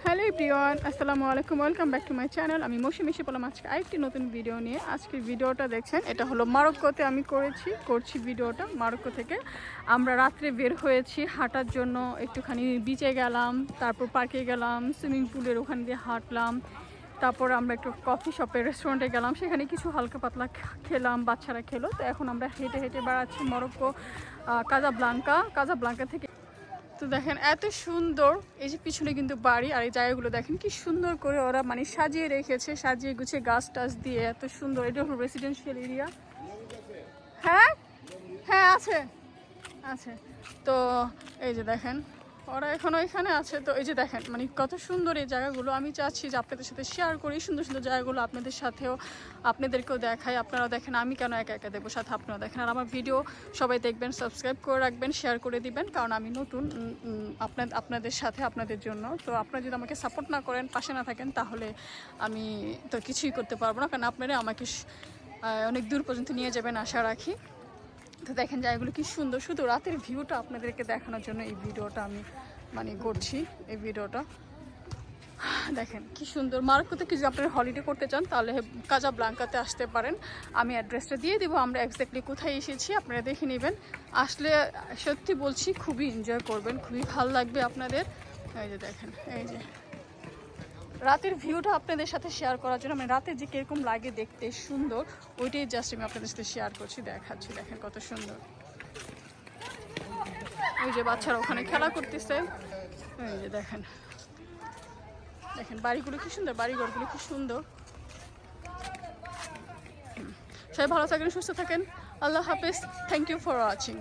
Hello everyone, আসসালামু আলাইকুম। Welcome back to my channel. আমি মৌসুমী এসে বললাম আজকে আরেকটি নতুন ভিডিও নিয়ে। আজকের ভিডিওটা দেখছেন, এটা হলো মরক্কোতে আমি করছি ভিডিওটা। মরক্কো থেকে আমরা রাত্রে বের হয়েছি হাঁটার জন্য। একটুখানি বিচে গেলাম, তারপর পার্কে গেলাম, সুইমিং পুলের ওখান দিয়ে হাঁটলাম। তারপর আমরা একটু কফি শপে রেস্টুরেন্টে গেলাম, সেখানে কিছু হালকা পাতলা খেলাম, বাচ্চারা খেলো। তো এখন আমরা হেঁটে হেঁটে বেড়াচ্ছি মরক্কো কাজাব্লাঙ্কা থেকে। তো দেখেন এত সুন্দর, এই যে পিছনে কিন্তু বাড়ি, আর এই জায়গাগুলো দেখেন কি সুন্দর করে ওরা মানে সাজিয়ে রেখেছে, সাজিয়ে গুছিয়ে গাছ টাছ দিয়ে এত সুন্দর। এটা হলো রেসিডেন্সিয়াল এরিয়া। হ্যাঁ হ্যাঁ আছে আছে। তো এই যে দেখেন ওরা এখনো এখানে আছে। তো এই যে দেখেন মানে কত সুন্দর এই জায়গাগুলো। আমি চাচ্ছি যে আপনাদের সাথে শেয়ার করি সুন্দর সুন্দর জায়গাগুলো, আপনাদের সাথেও আপনাদেরকেও দেখাই। আপনারাও দেখেন, আমি কেন একা একা দেবো, সাথে আপনারাও দেখেন। আর আমার ভিডিও সবাই দেখবেন, সাবস্ক্রাইব করে রাখবেন, শেয়ার করে দিবেন, কারণ আমি নতুন আপনাদের সাথে আপনাদের জন্য। তো আপনারা যদি আমাকে সাপোর্ট না করেন, পাশে না থাকেন, তাহলে আমি তো কিছুই করতে পারবো না, কারণ আপনারা আমাকে অনেক দূর পর্যন্ত নিয়ে যাবেন আশা রাখি। তো দেখেন জায়গাগুলো কি সুন্দর, শুধু রাতের ভিউটা আপনাদেরকে দেখানোর জন্য এই ভিডিওটা আমি মানে করছি। এই ভিডিওটা দেখেন কি সুন্দর। মরক্কোতে যদি আপনারা হলিডে করতে চান তাহলে কাজাব্লাঙ্কাতে আসতে পারেন। আমি অ্যাড্রেসটা দিয়ে দেবো, আমরা এক্স্যাক্টলি কোথায় এসেছি আপনারা দেখে নেবেন। আসলে সত্যি বলছি খুবই এনজয় করবেন, খুবই ভালো লাগবে আপনাদের। এই যে দেখেন, এই যে রাতের ভিউটা আপনাদের সাথে শেয়ার করার জন্য, মানে রাতে যে কীরকম লাগে দেখতে সুন্দর, ওইটাই জাস্ট আমি আপনাদের সাথে শেয়ার করছি, দেখাচ্ছি। দেখেন কত সুন্দর। ওই যে বাচ্চারা ওখানে খেলা করতেছে। এই যে দেখেন দেখেন বাড়িগুলো কি সুন্দর, বাড়িঘরগুলো কি সুন্দর। সবাই ভালো থাকেন, সুস্থ থাকেন। আল্লাহ হাফেজ। Thank you for watching.